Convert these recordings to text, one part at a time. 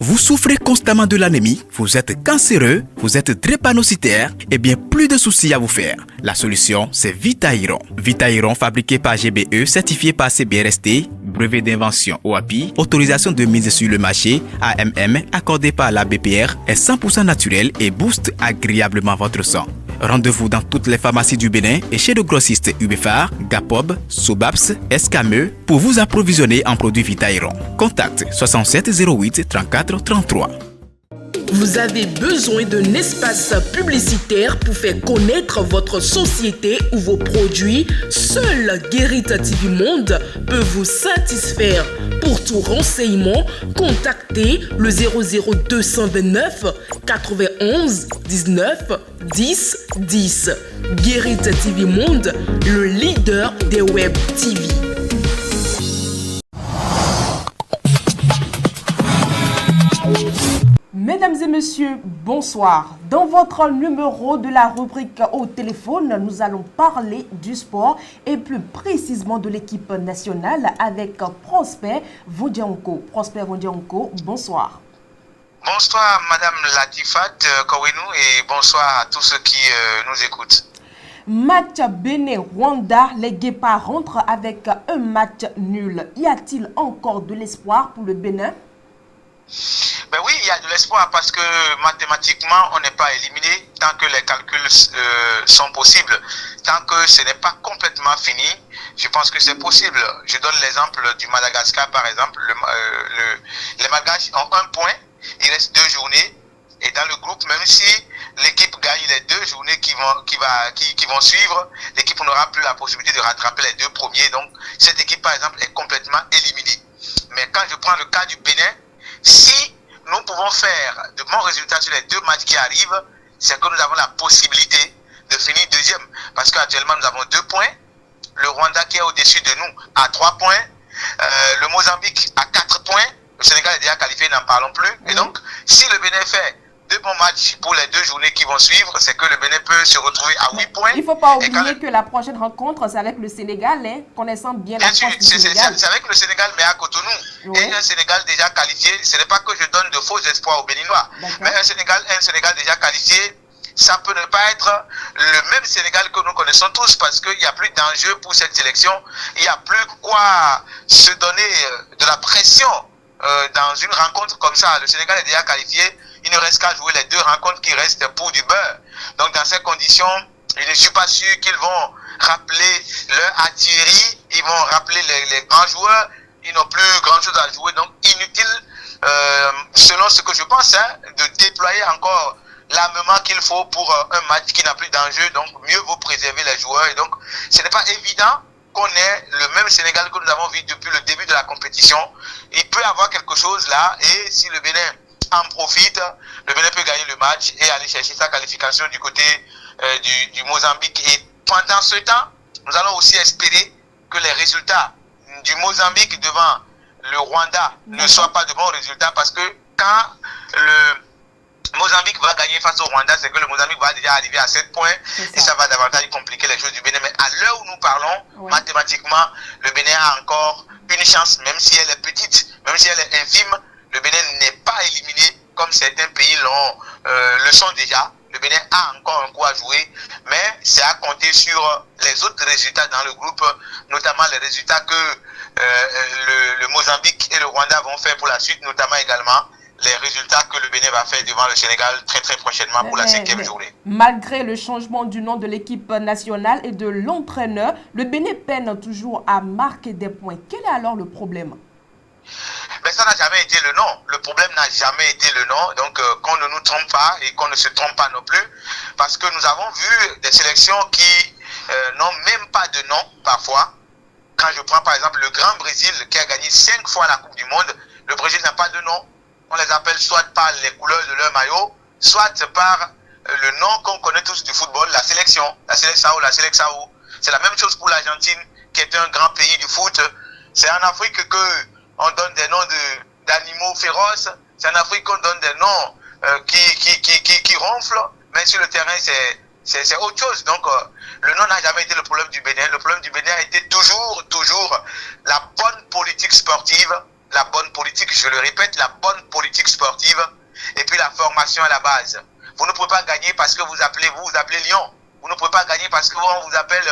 Vous souffrez constamment de l'anémie, vous êtes cancéreux, vous êtes drépanocytaire, et bien plus de soucis à vous faire. La solution, c'est Vitairon. Vitairon, fabriqué par GBE, certifié par CBRST, brevet d'invention OAPI, autorisation de mise sur le marché, AMM, accordé par la BPR, est 100% naturel et booste agréablement votre sang. Rendez-vous dans toutes les pharmacies du Bénin et chez le grossiste Ubefar, Gapob, Sobaps, Escameux pour vous approvisionner en produits Vitairon. Contact 67 08 34 33. Vous avez besoin d'un espace publicitaire pour faire connaître votre société ou vos produits? Seul Guérita TV Monde peut vous satisfaire. Pour tout renseignement, contactez le 00229 91 19 10 10. Guérita TV Monde, le leader des web TV. Mesdames et messieurs, bonsoir. Dans votre numéro de la rubrique au téléphone, nous allons parler du sport et plus précisément de l'équipe nationale avec Prosper Vondianko. Prosper Vondianko, bonsoir. Bonsoir Madame Latifat Kowenu et bonsoir à tous ceux qui nous écoutent. Match Bénin-Rwanda, les Guépards rentrent avec un match nul. Y a-t-il encore de l'espoir pour le Bénin? Ben oui, il y a de l'espoir parce que mathématiquement, on n'est pas éliminé tant que les calculs sont possibles. Tant que ce n'est pas complètement fini, je pense que c'est possible. Je donne l'exemple du Madagascar, par exemple. Les Malgaches ont un point, il reste 2 journées. Et dans le groupe, même si l'équipe gagne les 2 journées qui vont suivre, l'équipe n'aura plus la possibilité de rattraper les 2 premiers. Donc, cette équipe, par exemple, est complètement éliminée. Mais quand je prends le cas du Bénin, si nous pouvons faire de bons résultats sur les 2 matchs qui arrivent, c'est que nous avons la possibilité de finir deuxième. Parce qu'actuellement, nous avons 2 points. Le Rwanda qui est au-dessus de nous a 3 points. Le Mozambique a 4 points. Le Sénégal est déjà qualifié, n'en parlons plus. Et donc, si le Bénin fait 2 bons matchs pour les 2 journées qui vont suivre, c'est que le Bénin peut se retrouver à 8 points. Il ne faut pas oublier que la prochaine rencontre, c'est avec le Sénégal, hein, connaissant bien la force du Sénégal. C'est avec le Sénégal, mais à Cotonou. Oui. Et un Sénégal déjà qualifié, ce n'est pas que je donne de faux espoirs aux Béninois, mais un Sénégal déjà qualifié, ça peut ne pas être le même Sénégal que nous connaissons tous parce qu'il n'y a plus d'enjeu pour cette sélection. Il n'y a plus quoi se donner de la pression dans une rencontre comme ça. Le Sénégal est déjà qualifié. Il ne reste qu'à jouer les 2 rencontres qui restent pour du beurre. Donc dans ces conditions, je ne suis pas sûr qu'ils vont rappeler leur artillerie. Ils vont rappeler les grands joueurs. Ils n'ont plus grand chose à jouer. Donc inutile, selon ce que je pense, de déployer encore l'armement qu'il faut pour un match qui n'a plus d'enjeu. Donc mieux vaut préserver les joueurs. Et donc ce n'est pas évident qu'on ait le même Sénégal que nous avons vu depuis le début de la compétition. Il peut y avoir quelque chose là. Et si le Bénin en profite, le Bénin peut gagner le match et aller chercher sa qualification du côté du Mozambique. Et pendant ce temps, nous allons aussi espérer que les résultats du Mozambique devant le Rwanda ne soient pas de bons résultats parce que quand le Mozambique va gagner face au Rwanda, c'est que le Mozambique va déjà arriver à 7 points et ça va davantage compliquer les choses du Bénin. Mais à l'heure où nous parlons, mathématiquement, le Bénin a encore une chance, même si elle est petite, même si elle est infime. Le Bénin n'est pas éliminé comme certains pays le sont déjà. Le Bénin a encore un coup à jouer, mais c'est à compter sur les autres résultats dans le groupe, notamment les résultats que le Mozambique et le Rwanda vont faire pour la suite, notamment également les résultats que le Bénin va faire devant le Sénégal très très prochainement pour la 5e journée. Malgré le changement du nom de l'équipe nationale et de l'entraîneur, le Bénin peine toujours à marquer des points. Quel est alors le problème? Mais ça n'a jamais été le nom. Le problème n'a jamais été le nom. Donc, qu'on ne nous trompe pas et qu'on ne se trompe pas non plus. Parce que nous avons vu des sélections qui n'ont même pas de nom, parfois. Quand je prends par exemple le Grand Brésil, qui a gagné 5 fois la Coupe du Monde, le Brésil n'a pas de nom. On les appelle soit par les couleurs de leur maillot, soit par le nom qu'on connaît tous du football, la sélection. La Seleção, la Seleção. C'est la même chose pour l'Argentine, qui est un grand pays du foot. C'est en Afrique que on donne des noms d'animaux féroces. C'est en Afrique qu'on donne des noms qui ronflent. Mais sur le terrain, c'est autre chose. Donc, le nom n'a jamais été le problème du Bénin. Le problème du Bénin a été toujours la bonne politique sportive la bonne politique, je le répète, la bonne politique sportive et puis la formation à la base. Vous ne pouvez pas gagner parce que vous appelez Lyon. Vous ne pouvez pas gagner parce qu'on vous appelle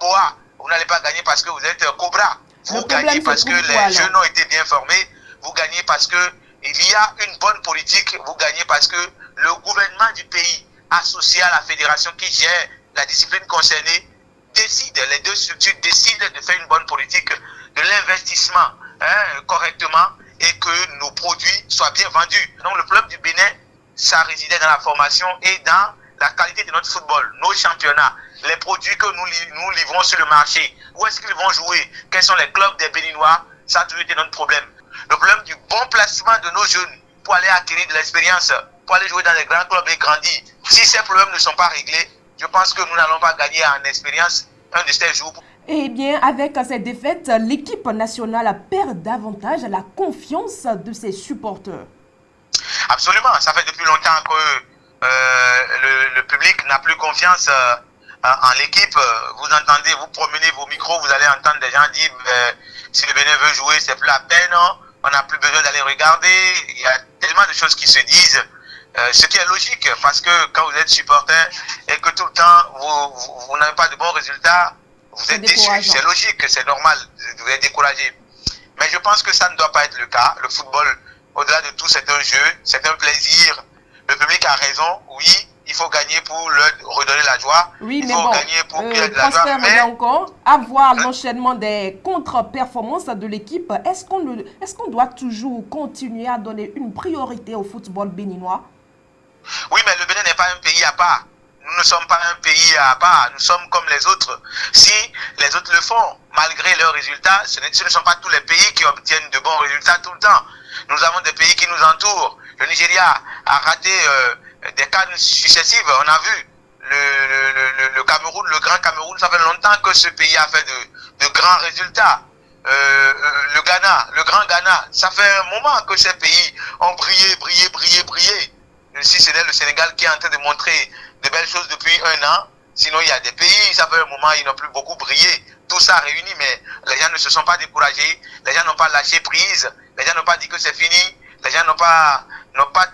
Boa. Vous n'allez pas gagner parce que vous êtes Cobra. Vous gagnez parce que les jeunes ont été bien formés. Vous gagnez parce que il y a une bonne politique. Vous gagnez parce que le gouvernement du pays, associé à la fédération qui gère la discipline concernée, décide, les deux structures décident de faire une bonne politique, de l'investissement correctement et que nos produits soient bien vendus. Donc le club du Bénin, ça résidait dans la formation et dans la qualité de notre football, nos championnats, les produits que nous livrons sur le marché. Où est-ce qu'ils vont jouer? Quels sont les clubs des Béninois? Ça a toujours été notre problème. Le problème du bon placement de nos jeunes pour aller acquérir de l'expérience, pour aller jouer dans les grands clubs et grandir. Si ces problèmes ne sont pas réglés, je pense que nous n'allons pas gagner en expérience un de ces jours. Eh bien, avec cette défaite, l'équipe nationale perd davantage la confiance de ses supporters. Absolument. Ça fait depuis longtemps que le public n'a plus confiance en l'équipe. Vous entendez, vous promenez vos micros, vous allez entendre des gens dire si le Bénin veut jouer, c'est plus la peine, on n'a plus besoin d'aller regarder. Il y a tellement de choses qui se disent. Ce qui est logique, parce que quand vous êtes supporter et que tout le temps vous n'avez pas de bons résultats, vous êtes déçu. C'est logique, c'est normal, vous êtes découragé. Mais je pense que ça ne doit pas être le cas. Le football, au-delà de tout, c'est un jeu, c'est un plaisir. Le public a raison, oui, il faut gagner pour leur redonner la joie. Oui, il mais faut bon, gagner pour qu'il y ait de la joie. Mais encore, avoir l'enchaînement des contre-performances de l'équipe, est-ce qu'on doit toujours continuer à donner une priorité au football béninois? Oui, mais le Bénin n'est pas un pays à part. Nous ne sommes pas un pays à part. Nous sommes comme les autres. Si les autres le font, malgré leurs résultats, ce ne sont pas tous les pays qui obtiennent de bons résultats tout le temps. Nous avons des pays qui nous entourent. Le Nigeria a raté des CAN successives. On a vu le Cameroun, le Grand Cameroun, ça fait longtemps que ce pays a fait de grands résultats. Le Ghana, le Grand Ghana, ça fait un moment que ces pays ont brillé. Si ce n'est le Sénégal qui est en train de montrer de belles choses depuis un an, sinon il y a des pays, ça fait un moment, ils n'ont plus beaucoup brillé. Tout ça réuni, mais les gens ne se sont pas découragés, les gens n'ont pas lâché prise, les gens n'ont pas dit que c'est fini, les gens n'ont pas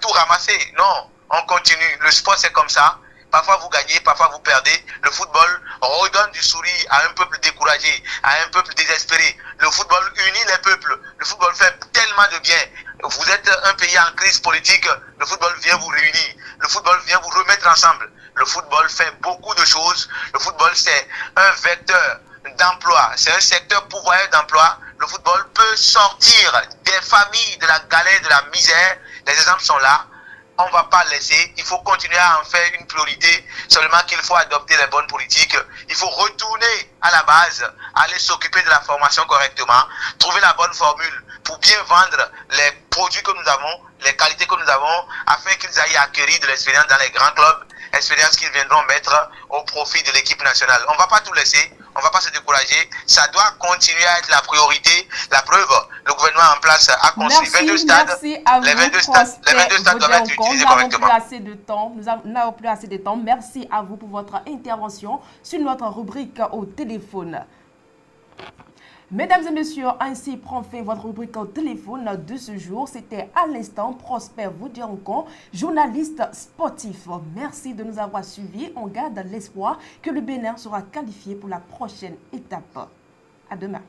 tout ramassé. Non, on continue. Le sport, c'est comme ça. Parfois vous gagnez, parfois vous perdez. Le football redonne du sourire à un peuple découragé, à un peuple désespéré. Le football unit les peuples. Le football fait tellement de bien. Vous êtes un pays en crise politique, le football vient vous réunir. Le football vient vous remettre ensemble. Le football fait beaucoup de choses. Le football, c'est un vecteur d'emploi. C'est un secteur pourvoyeur d'emploi. Le football peut sortir des familles de la galère, de la misère. Les exemples sont là. On ne va pas laisser, il faut continuer à en faire une priorité, seulement qu'il faut adopter les bonnes politiques. Il faut retourner à la base, aller s'occuper de la formation correctement, trouver la bonne formule pour bien vendre les produits que nous avons, les qualités que nous avons, afin qu'ils aillent acquérir de l'expérience dans les grands clubs, expérience qu'ils viendront mettre au profit de l'équipe nationale. On ne va pas tout laisser, on ne va pas se décourager, ça doit continuer à être la priorité. La preuve, le gouvernement en place a construit 22 stades. Merci à vous, les 22 stades doivent être utilisés correctement. Nous n'avons plus assez de temps. Merci à vous pour votre intervention sur notre rubrique au téléphone. Mesdames et messieurs, ainsi prend fin votre rubrique au téléphone de ce jour. C'était à l'instant Prosper Vaudiancon, journaliste sportif. Merci de nous avoir suivis. On garde l'espoir que le Bénin sera qualifié pour la prochaine étape. À demain.